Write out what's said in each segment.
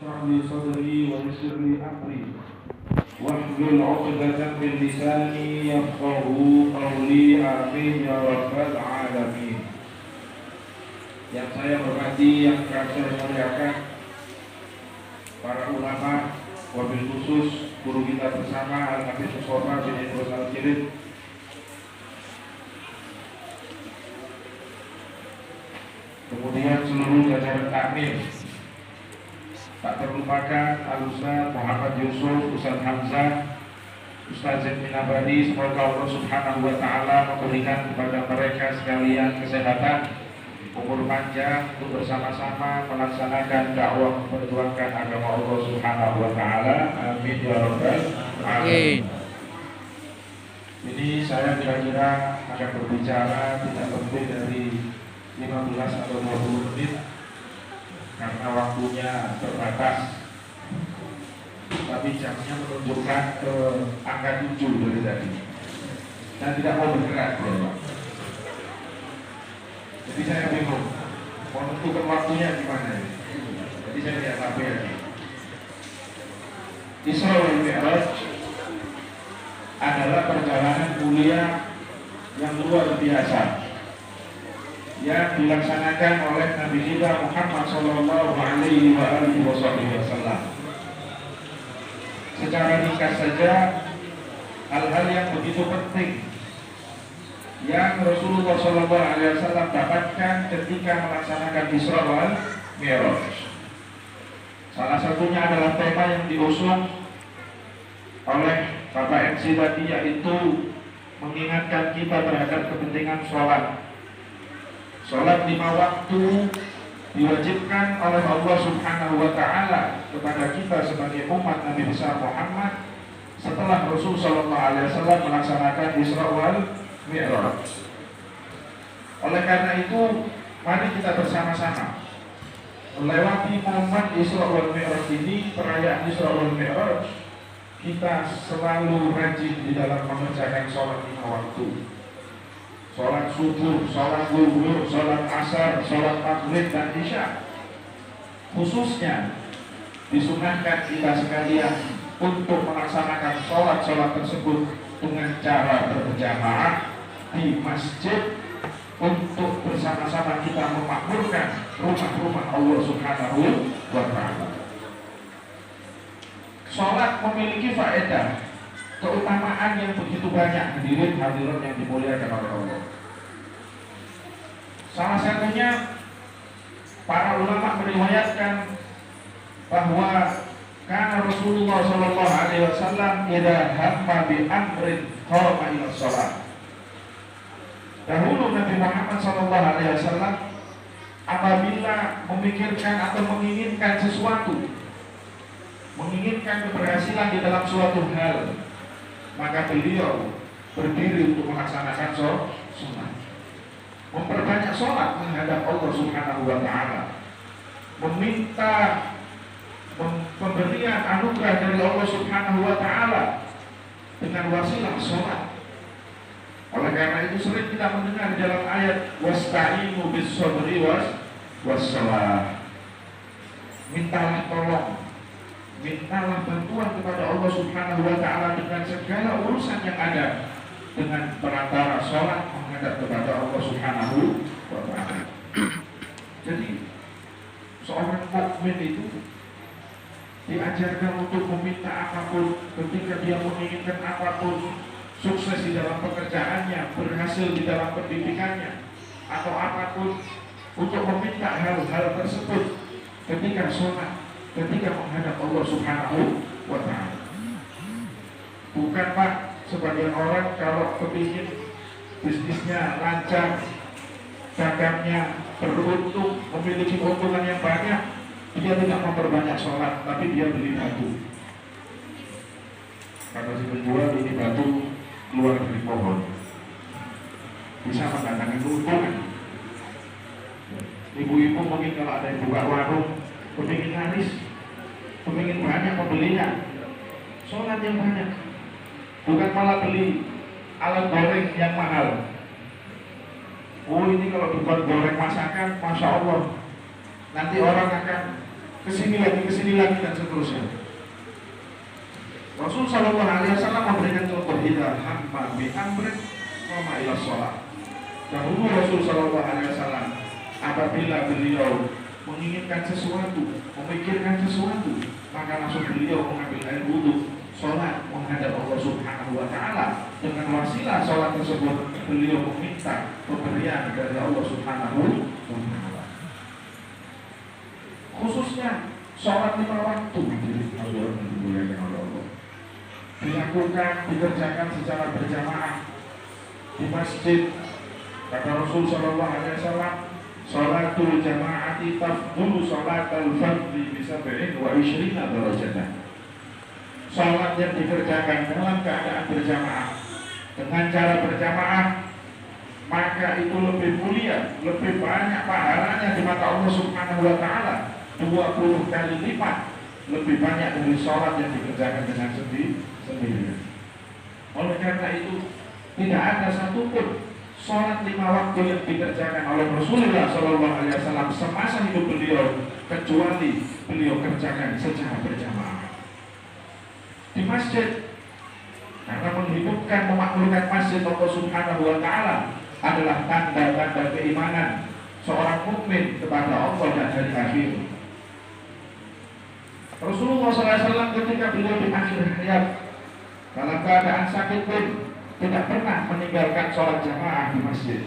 اشرح لي صدري ويسر لي أمري واحلل عقدة من لساني يفقهوا قولي آمين ya rabbal alamin. Yang saya hormati, yang saya muliakan para ulama, wabil khusus guru kita bersama Al-Habib Mustafa bin Idrus Al-Kirid, kemudian seluruh jajaran takmir. Tak terlupakan Al-Ustaz Muhammad Yusuf, Ustaz Hamzah, Ustaz Zain Abadi. Semoga Allah Subhanahu wa Ta'ala memberikan kepada mereka sekalian kesehatan, umur panjang untuk bersama-sama melaksanakan dakwah memperjuangkan agama Allah Subhanahu wa Ta'ala. Amin ya rabbal alamin. Ini saya kira-kira akan berbicara tidak lebih dari 15 atau 20 menit karena waktunya terbatas, tapi jamnya menunjukkan ke angka 7 dari tadi dan tidak mau bergerak ya Pak. Jadi saya bingung mau menentukan waktunya gimana ya. Jadi saya lihat HP aja. Isra wal Mi'raj adalah perjalanan mulia yang luar biasa yang dilaksanakan oleh Nabi kita Muhammad sallallahu alaihi wasallam. Secara ringkas saja, hal-hal yang begitu penting yang Rasulullah sallallahu alaihi wasallam dapatkan ketika melaksanakan Isra wal Mi'raj. Salah satunya adalah tema yang diusung oleh Bapak MC tadi, yaitu mengingatkan kita terhadap kepentingan sholat. Sholat 5 waktu diwajibkan oleh Allah Subhanahu wa Ta'ala kepada kita sebagai umat Nabi besar Muhammad setelah Rasul sallallahu alaihi wasallam melaksanakan Isra wal Mi'raj. Oleh karena itu, mari kita bersama-sama melewati momen Isra wal Mi'raj ini, perayaan Isra wal Mi'raj. Kita selalu rajin di dalam mengerjakan sholat 5 waktu. Sholat subuh, sholat zuhur, sholat asar, sholat maghrib dan isya. Khususnya disunahkan kita sekalian untuk melaksanakan sholat-sholat tersebut dengan cara berjamaah di masjid untuk bersama-sama kita memakmurkan rumah-rumah Allah Subhanahu wa Ta'ala. Sholat memiliki faedah, keutamaan yang begitu banyak, hadirin hadirat yang dimuliakan oleh Allah. Salah satunya, para ulama meriwayatkan bahwa karena Rasulullah sallallahu alaihi wasallam idza hamma bi amrin qama ila shalah. Dahulu Nabi Muhammad sallallahu alaihi wasallam apabila memikirkan atau menginginkan sesuatu, menginginkan keberhasilan di dalam suatu hal, maka beliau berdiri untuk melaksanakan sholat, memperbanyak sholat menghadap Allah Subhanahu wa Ta'ala, meminta pemberian anugerah dari Allah Subhanahu wa Ta'ala dengan wasilah sholat. Oleh karena itu sering kita mendengar di dalam ayat wasta'inu bis sabri wassalah. Mintalah tolong, mintalah bantuan kepada Allah Subhanahu wa Ta'ala dengan segala urusan yang ada, dengan perantara sholat menghadap kepada Allah Subhanahu wa Ta'ala. Jadi seorang mukmin itu diajarkan untuk meminta apapun ketika dia menginginkan apapun, sukses di dalam pekerjaannya, berhasil di dalam pendidikannya, atau apapun, untuk meminta hal-hal tersebut ketika sholat, ketika menghadap Allah Subhanahu wa Ta'ala. Bukan Pak, sebagian orang kalau kepingin bisnisnya lancar, dagangnya beruntung, memiliki keuntungan yang banyak, dia tidak memperbanyak sholat, tapi dia beli batu. Kata si penjual, ini batu keluar dari pohon, bisa mendatangkan keuntungan. Ibu-ibu mungkin kalau ada yang buka warung, kepingin laris, kepingin banyak pembelinya, sholat yang banyak, bukan malah beli alat goreng yang mahal. Oh ini kalau dibuat goreng masakan, Masya Allah, nanti orang akan kesini lagi dan seterusnya. Rasul Shallallahu Alaihi Wasallam memberikan contoh idza hamma bi amrin qama ila shalah. Dahulu Rasul Shallallahu Alaihi Wasallam apabila beliau menginginkan sesuatu, memikirkan sesuatu, maka langsung beliau mengambil air wudhu, sholat menghadap Allah Subhanahu Wa Taala. Dengan wasilah sholat tersebut beliau meminta pemberian dari Allah Subhanahu Wa Taala. Khususnya sholat 5 waktu dilakukan, dikerjakan secara berjamaah di masjid. Kata Rasul Shallallahu Alaihi Wasallam, sholatul jamaati tafdulu sholatul fardhi bisa wa ishrina darajatan. Sholat yang dikerjakan dalam keadaan berjamaah dengan cara berjamaah, maka itu lebih mulia, lebih banyak pahalanya di mata Allah Subhanahu Wa Taala, 20 kali lipat lebih banyak dari sholat yang dikerjakan dengan sendiri. Oleh karena itu tidak ada satupun sholat 5 waktu yang dikerjakan oleh Rasulullah Shallallahu Alaihi Wasallam semasa hidup beliau kecuali beliau kerjakan secara berjamaah di masjid, karena menghidupkan, memakmurkan masjid Allah Subhanahu Wa Taala adalah tanda-tanda keimanan seorang mukmin kepada Allah dan hari akhir. Rasulullah SAW ketika beliau di akhir hayat dalam keadaan sakit pun tidak pernah meninggalkan sholat jamaah di masjid.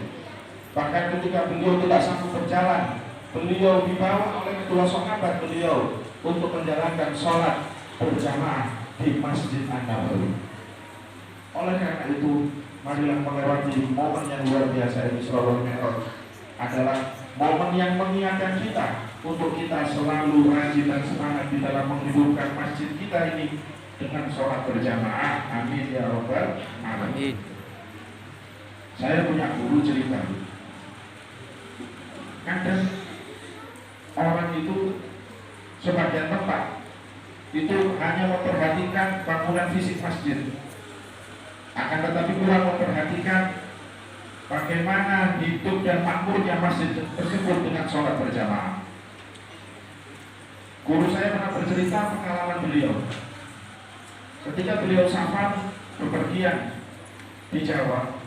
Bahkan ketika beliau tidak sanggup berjalan, beliau dibawa oleh kedua sahabat beliau untuk menjalankan sholat berjamaah di Masjid An-Nabawi. Oleh karena itu, marilah melewati momen yang luar biasa ini. Isra wal Mi'raj adalah momen yang mengingatkan kita untuk kita selalu rajin dan semangat di dalam menghidupkan masjid kita ini dengan sholat berjamaah. Amin ya rabbal alamin. Saya punya guru cerita, kadang orang itu sebagian tempat itu hanya memperhatikan bangunan fisik masjid, akan tetapi kurang memperhatikan bagaimana hidup dan makmurnya masjid tersebut dengan sholat berjamaah. Guru saya pernah bercerita pengalaman beliau ketika beliau safar bepergian di Jawa.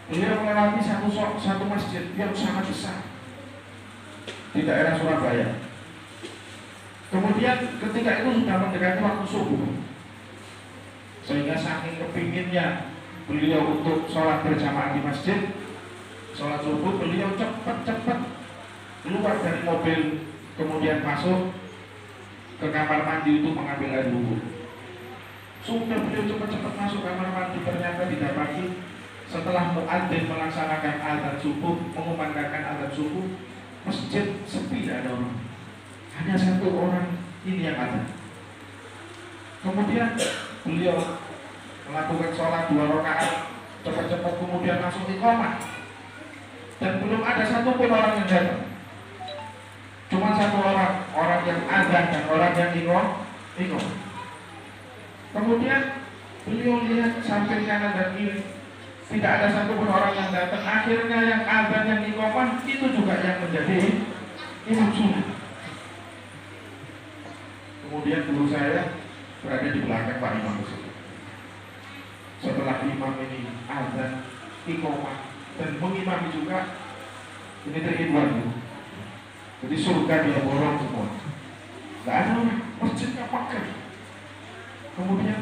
Beliau melewati satu masjid yang sangat besar di daerah Surabaya. Kemudian ketika itu sudah mendekati waktu subuh, sehingga saking kepinginnya beliau untuk sholat berjamaah di masjid, sholat subuh, beliau cepat-cepat keluar dari mobil, kemudian masuk ke kamar mandi untuk mengambil air wudhu. Sudah beliau cepat-cepat masuk kamar mandi, ternyata didapati setelah muadzin melaksanakan azan subuh, mengumandangkan azan subuh, masjid sepi, tidak ada orang, hanya satu orang ini yang ada. Kemudian beliau melakukan sholat 2 rakaat cepat-cepat, kemudian langsung iqamah, dan belum ada satupun orang yang datang. Cuma satu orang yang azan dan orang yang iqamah. Kemudian beliau lihat samping kanan dan kiri, tidak ada satupun orang yang datang. Akhirnya yang azan, yang iqamah itu juga yang menjadi imam sunnah. Kemudian guru saya berada di belakang Pak Imam tersebut. Setelah imam ini azan, iqamah dan mengimami juga, ini teridwan. Jadi surga dia borong semua. Gak ada orang, masjidnya pakai. Kemudian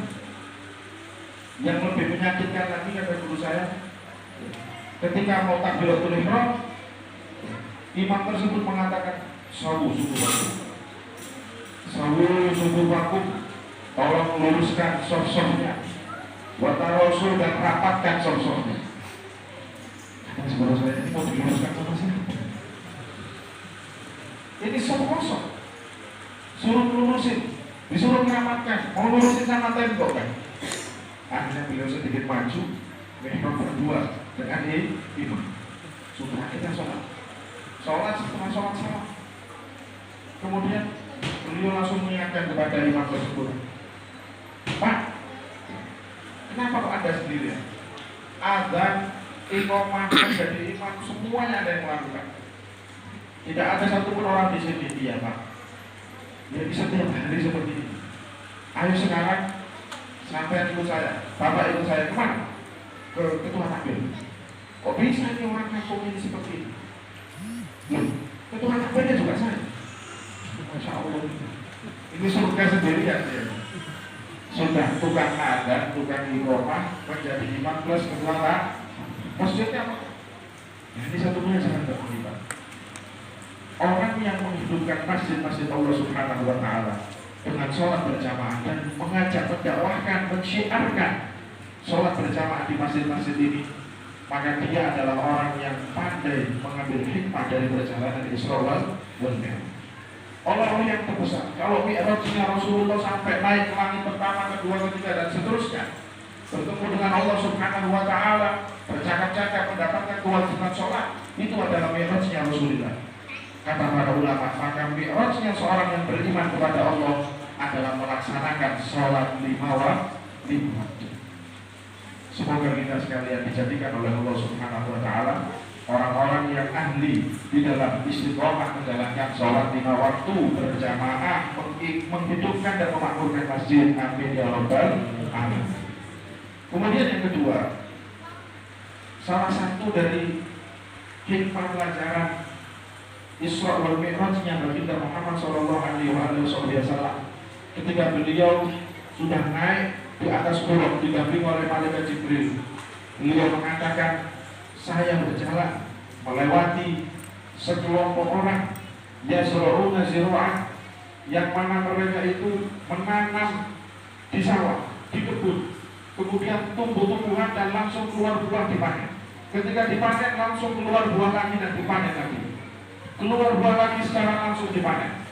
yang lebih menyakitkan lagi, kata guru saya, ketika mau takbiratul ihram, imam tersebut mengatakan, sawu subuh bakum, tolong luruskan sof-sofnya, watarosul dan rapatkan sof-sofnya. Kata saudara saya, ini mau diluruskan sama siapa? Ini sof kosong, suruh lurusin, disuruh ngeramatkan, mau lurusin sama tembok kan? Akhirnya beliau sedikit maju, mihrab berdua dengan imam. Sudah kita sholat setelah sholat salam. Kemudian beliau langsung mengingatkan kepada imam tersebut, Pak, kenapa kok Anda sendirian? Azan, iqamah, jadi imam, semuanya ada yang melakukan. Tidak ada satupun orang di sini, iya Pak, jadi setiap hari seperti ini. Ayo sekarang sampai ikut saya, Bapak ikut saya kemana? Ke ketua takbir. Kok bisa nih orang kampung ini seperti ini? Ketua takbirnya juga saya. Masya Allah, ini surga sendirian ya. Sudah tukang adat, tukang iqamah, menjadi imam plus ketua masjidnya apa? Nah, ini satu pelajaran bagi kita. Orang yang menghidupkan masjid-masjid Allah Subhanahu wa Ta'ala dengan sholat berjamaah dan mengajak, mendakwahkan, mensyiarkan sholat berjamaah di masjid-masjid ini, maka dia adalah orang yang pandai mengambil hikmah dari perjalanan Isra wal Mi'raj. Orang yang terbesar, kalau Mi'rajnya Rasulullah sampai naik ke langit pertama, kedua, ketiga, dan seterusnya, bertemu dengan Allah Subhanahu wa Ta'ala, bercakap-cakap, mendapatkan kewajiban sholat, itu adalah Mi'rajnya Rasulullah. Kata para ulama, maka Mi'rajnya seorang yang beriman kepada Allah adalah melaksanakan sholat 5 waktu. Semoga kita sekalian dijadikan oleh Allah Subhanahu wa Ta'ala orang-orang yang ahli di dalam istiqomah menjalankan sholat 5 waktu berjamaah, menghidupkan dan memakmurkan masjid. Amin ya rabbal alamin. Kemudian yang kedua, salah satu dari hikmah pelajaran Isra wal Mi'rajnya baginda Muhammad sallallahu alaihi wasallam ketika beliau sudah naik di atas buruk didampingi oleh malaikat Jibril, beliau mengatakan, saya berjalan melewati sekelompok orang yazra'una zira'an, yang mana mereka itu menanam di sawah, di kebun, kemudian tumbuh-tumbuhan dan langsung keluar buah dipanen. Ketika dipanen langsung keluar buah lagi dan dipanen lagi, keluar buah lagi secara langsung dipanen.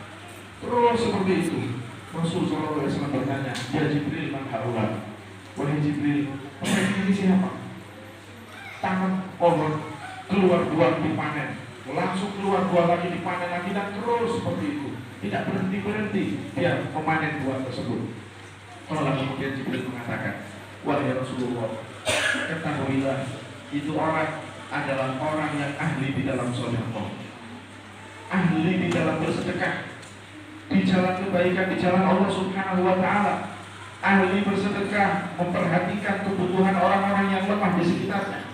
Terus seperti itu. Rasulullah SAW bertanya, ya Jibril, man haula? Wahai Jibril, mereka ini siapa? Tanam pohon, keluar buah dipanen, langsung keluar buah lagi dipanen lagi, dan terus seperti itu, tidak berhenti dia memanen buah tersebut. Kalau kemudian Jibril mengatakan, wahai Rasulullah, ketahuilah itu orang adalah orang yang ahli di dalam sedekah, ahli di dalam bersedekah, di jalan kebaikan, di jalan Allah Subhanahu wa Ta'ala, ahli bersedekah, memperhatikan kebutuhan orang-orang yang lemah di sekitarnya.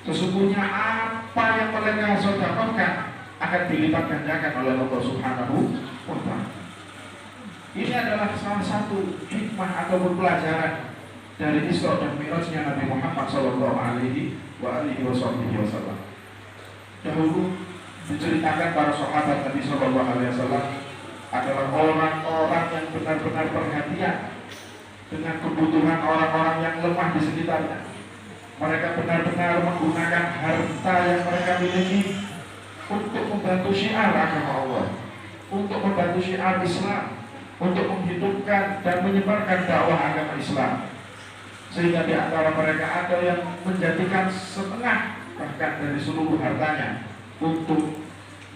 Sesungguhnya apa yang mereka sedekahkan akan dilipat gandakan oleh Allah Subhanahu wa Ta'ala. Ini adalah salah satu hikmah atau pelajaran dari Isra dan Mi'rajnya Nabi Muhammad sallallahu alaihi wasallam. Dahulu diceritakan para sahabat Nabi sallallahu alaihi wasallam adalah orang-orang yang benar-benar perhatian dengan kebutuhan orang-orang yang lemah di sekitarnya. Mereka benar-benar menggunakan harta yang mereka miliki untuk membantu syiar agama Allah, untuk membantu syiar Islam, untuk menghidupkan dan menyebarkan dakwah agama Islam. Sehingga di antara mereka ada yang menjadikan setengah bahkan dari seluruh hartanya untuk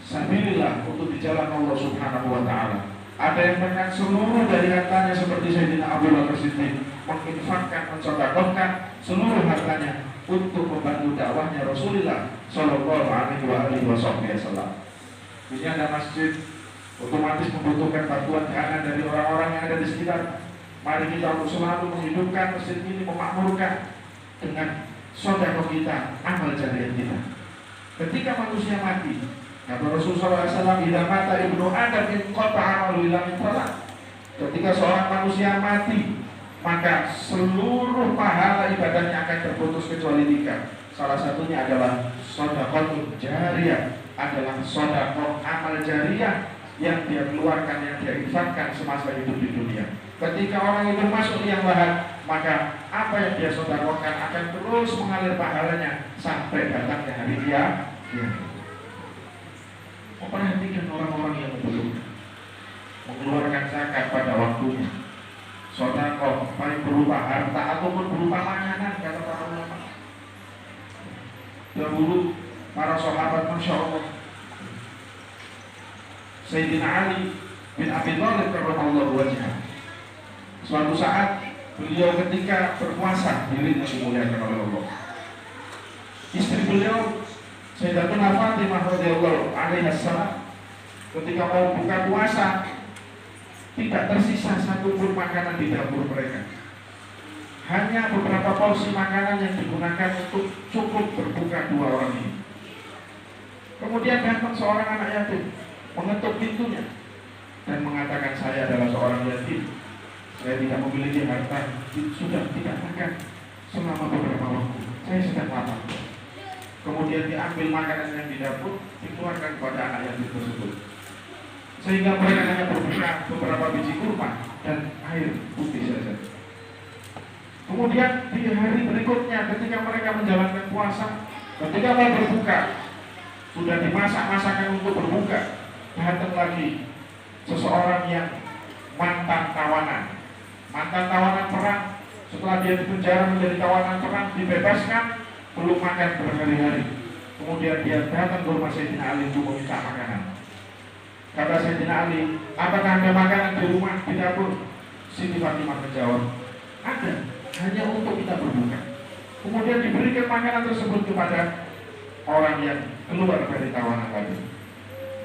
sabilillah, untuk di jalan Allah Subhanahu wa Ta'ala. Ada yang bahkan seluruh dari hartanya seperti Sayyidina Abu Bakar Siddiq, menginfakkan, mensedekahkan seluruh hartanya untuk membantu dakwahnya Rasulullah sallallahu alaihi wasallam. Ini ada masjid, otomatis membutuhkan bantuan dana dari orang-orang yang ada di sekitar. Mari kita untuk selalu menghidupkan masjid ini, memakmurkan dengan sedekah kita, amal jariah kita. Ketika manusia mati, kata Rasulullah SAW, "Idza mata ibnu Adam inqata'a amaluhu illa min salat." Ketika seorang manusia mati, maka seluruh pahala ibadahnya akan terputus kecuali 3. Salah satunya adalah sedekah jariyah, adalah sedekah amal jariyah yang dia keluarkan, yang dia infakkan semasa hidup di dunia. Ketika orang itu masuk liang lahat, maka apa yang dia sedekahkan akan terus mengalir pahalanya sampai datangnya hari dia. Memperhatikan orang-orang yang membutuhkan, mengeluarkan zakat pada waktunya, sedekah baik berupa harta ataupun berupa makanan, kata para ulama. Dahulu para sahabat, masya Allah, Sayyidina Ali bin Abi Thalib karramallahu wajhah, suatu saat beliau ketika berpuasa, dirinya dimuliakan oleh Allah, istri beliau Sayyidatuna Fatimah radhiyallahu anha ketika mau buka puasa, tidak tersisa satupun makanan di dapur mereka. Hanya beberapa porsi makanan yang digunakan untuk cukup berbuka 2 orang ini. Kemudian datang seorang anak yatim, mengetuk pintunya dan mengatakan, saya adalah seorang yatim, saya tidak memiliki harta, sudah tidak makan selama beberapa waktu, saya sedang lapar. Kemudian diambil makanan yang di dapur, dikeluarkan kepada anak yatim tersebut, sehingga mereka hanya berbuka beberapa biji kurma dan air putih saja. Kemudian di hari berikutnya, ketika mereka menjalankan puasa, ketika mau berbuka, sudah dimasak masakan untuk berbuka, datang lagi seseorang yang mantan tawanan perang. Setelah dia dipenjara menjadi tawanan perang, dibebaskan, belum makan berhari-hari. Kemudian dia datang ke rumah Sayyidina Ali untuk meminta makanan. Kata Sayyidina Ali, apakah ada makanan di rumah, di dapur? Siti Fatimah menjawab, ada, hanya untuk kita berbuka. Kemudian diberikan makanan tersebut kepada orang yang keluar dari tawanan tadi.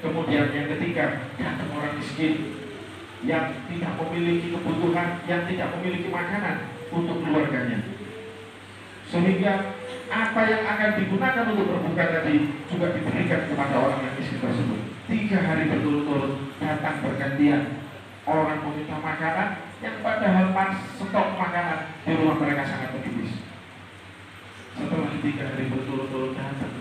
Kemudian yang ketiga, datang orang miskin yang tidak memiliki kebutuhan, yang tidak memiliki makanan untuk keluarganya, sehingga apa yang akan digunakan untuk berbuka tadi juga diberikan kepada orang yang miskin tersebut. 3 hari berturut-turut datang bergantian orang meminta makanan yang padahal stok makanan di rumah mereka sangat menipis. Setelah 3 hari berturut-turut datang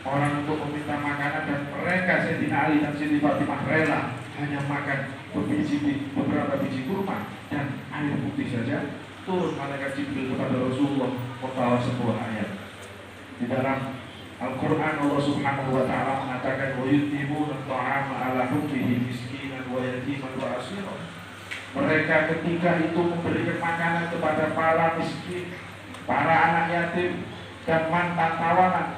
orang untuk meminta makanan, dan mereka Sayyidina Ali dan Siti Fatimah rela hanya makan beberapa biji kurma dan air putih saja. Turun malaikat Jibril kepada Rasulullah membawa sebuah ayat. Di dalam Al-Quran Allah Subhanahu wa ta'ala mengatakan, wa yutimuna ta'ama ala hubbihi miskinan wa yatiman wa asira. Mereka ketika itu memberikan makanan kepada para miskin, para anak yatim, dan mantan tawanan.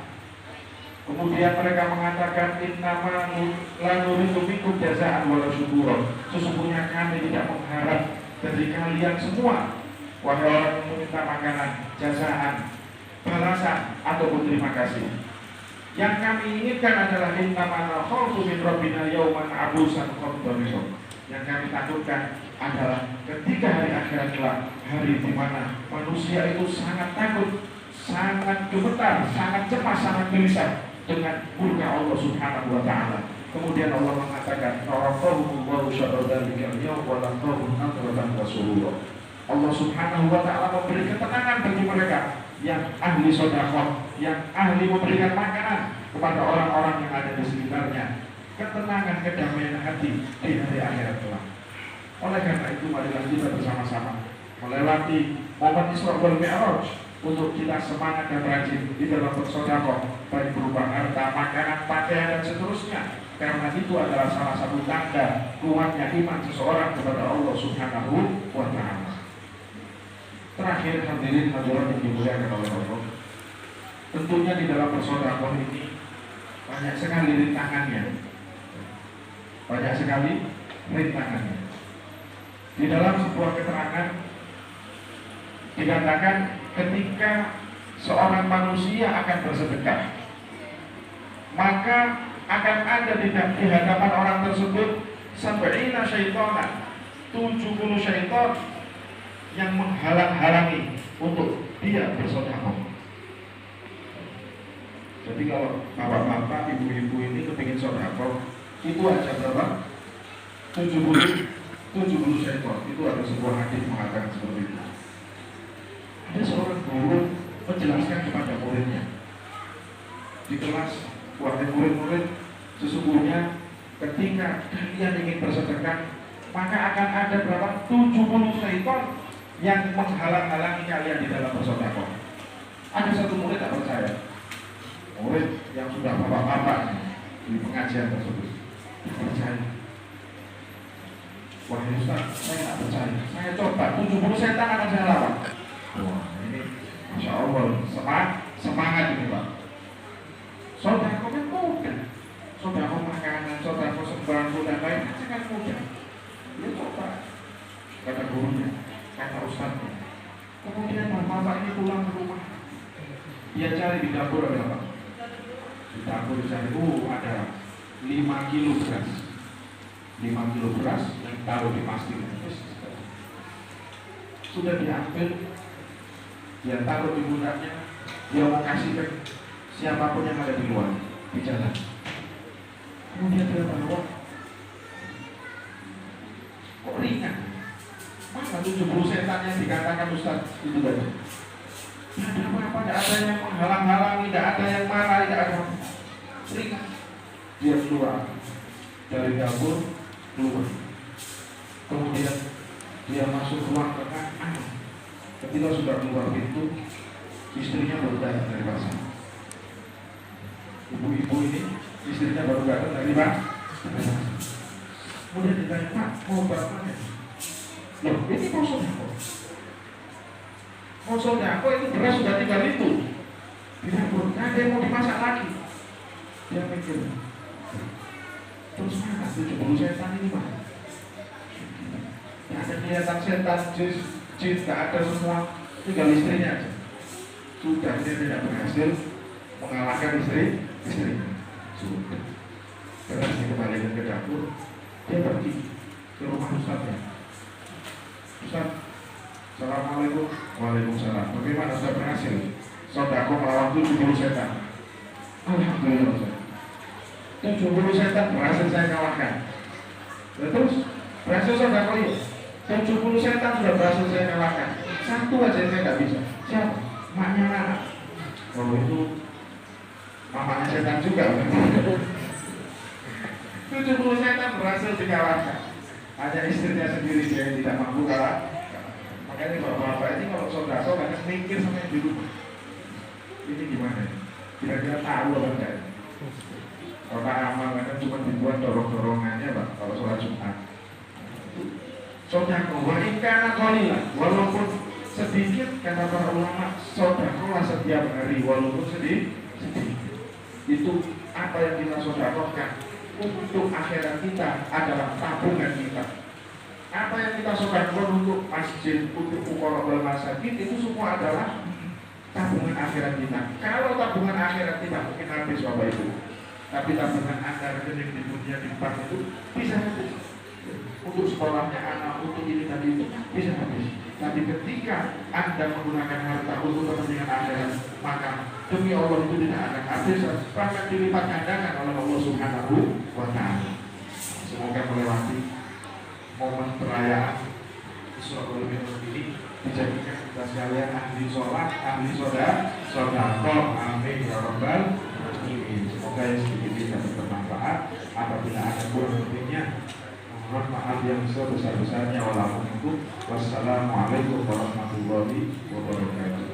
Kemudian mereka mengatakan, innama la nuridu minkum jazaan wala syukura. Sesungguhnya kami tidak mengharap dari kalian semua, wahai orang yang meminta makanan, jazaan, balasan ataupun terima kasih. Yang kami inginkan adalah innama nakhafu min rabbina yawman abusan qamtarira. Yang kami takutkan adalah ketika hari akhirat kelak, hari di mana manusia itu sangat takut, sangat gemetar, sangat cemas, sangat gelisah dengan murka Allah Subhanahu wa ta'ala. Kemudian Allah mengatakan, Tawafahumullahu syarradhalika al-yawm wa laqahum nadratan wa surura. Allah Subhanahu wa ta'ala memberi ketenangan bagi mereka yang ahli sedekah, yang ahli memberikan makanan kepada orang-orang yang ada di sekitarnya. Ketenangan, kedamaian hati di hari akhirat kelak. Oleh karena itu, marilah kita bersama-sama melewati momen Isra wal Mi'raj untuk kita semangat dan rajin di dalam bersedekah, baik berupa harta, makanan, pakaian, dan seterusnya. Karena itu adalah salah satu tanda kuatnya iman seseorang kepada Allah Subhanahu wa ta'ala. Terakhir, hadirin hadirat yang dimuliakan oleh Allah, tentunya di dalam bersedekah ini banyak sekali rintangannya. Banyak sekali rintangannya. Di dalam sebuah keterangan dikatakan, ketika seorang manusia akan bersedekah, maka akan ada di hadapan orang tersebut 70 syaitanan, 70 syaitan yang menghalang-halangi untuk dia bersedekah. Jadi kalau bapak-bapak, ibu-ibu ini kepingin sedekah, itu aja berapa? 70 syaitan. Itu ada sebuah hadis mengatakan seperti itu. Ada seorang guru menjelaskan kepada muridnya di kelas, wahai murid-murid, sesungguhnya ketika kalian ingin bersedekah, maka akan ada berapa? 70 syaitan yang menghalang-halangi kalian di dalam bersedekah. Ada satu murid tak percaya, murid yang sudah bapak-bapak di pengajian tersebut, tidak percaya. Wahai Ustaz, saya tak percaya. Saya coba 70 setan akan saya lawan. Wah, ini Masya Allah, semangat ini Pak. Sedekah kan mudah, sedekah makanan, sedekah sembako dan lain sangat mudah. Ya coba, kata gurunya, kata Ustaznya. Kemudian bapak ini pulang ke rumah, dia cari di dapur ada apa? Di dapur di sana ada 5 kilo beras. 5 kilo beras yang taruh di masjid. Sudah diambil, dia taruh di pundaknya, dia mau kasih ke siapapun yang ada di luar, di jalan. Kemudian dia bawa, kok ringan? Mana 70 setan yang dikatakan Ustaz itu tadi? Tidak ada apa-apa, tidak ada yang menghalang-halangi, tidak ada yang marah, tidak ada apa-apa. Ringan. Dia keluar dari dapur, keluar. Kemudian dia masuk ruang tengah. Ketika sudah keluar pintu, istrinya baru datang dari pasar. Ibu-ibu ini, istrinya baru datang dari pasar. Kemudian ditanya, Pak, mau berapa? Loh, ini mau sodako. Mau sodako itu beras sudah 3 itu. Tidak pun, ada yang mau dimasak lagi. Dia mikir, terus mana 70 setan ini Pak? Tidak ada kelihatan setan, jin, tidak ada semua. Tinggal istrinya aja. Sudah, dia tidak berhasil mengalahkan istrinya. Sudah. Terus dikembalikan ke dapur. Dia pergi ke rumah Ustaznya. Ustaz, Assalamualaikum. Waalaikumsalam. Bagaimana Ustaz berhasil? Sodako melawan 70 setan. Alhamdulillah Ustaz. 70 setan berhasil saya kalahkan. Terus berhasil sodako ya. 70 setan sudah berhasil saya kalahkan. Satu aja saya tidak bisa. Siapa? Maknya anak. Kalau itu mamanya setan juga. 70 setan berhasil dikalahkan. Hanya istrinya sendiri dia yang tidak mampu kalah. Makanya bapak-bapak ini kalau sodako banyak mikir sama yang di rumah. Ini gimana? Kira-kira tahu apa enggak? Kota amal kan cuma dibuat dorong-dorongannya Pak kalau sholat Jumat. Sodako wa'ikana qalilan, walaupun sedikit kata para ulama, sodakolah setiap hari walaupun sedikit. Itu apa yang kita sodakokan untuk akhirat kita adalah tabungan kita. Apa yang kita sodakokan untuk masjid, untuk fuqara wal masakin, itu semua adalah tabungan akhirat kita. Kalau tabungan akhirat kita mungkin habis Bapak Ibu, tapi tabungan Anda rekening di dunia di bank itu bisa habis. Untuk sekolahnya anak, untuk ini tadi itu bisa habis. Tapi ketika Anda menggunakan harta untuk kepentingan akhirat, maka demi Allah itu tidak akan habis, bahkan dilipat gandakan oleh Allah Subhanahu wa Ta'ala. Semoga melewati momen perayaan Isra wal Mi'raj ini dijadikan kita sekalian ahli sholat, ahli sodaqah. Amin ya rabbal alamin. Semoga yang sedikit ini dapat bermanfaat. Apabila ada kurang lebihnya, mohon maaf yang sebesar-besarnya. Wassalamualaikum warahmatullahi wabarakatuh.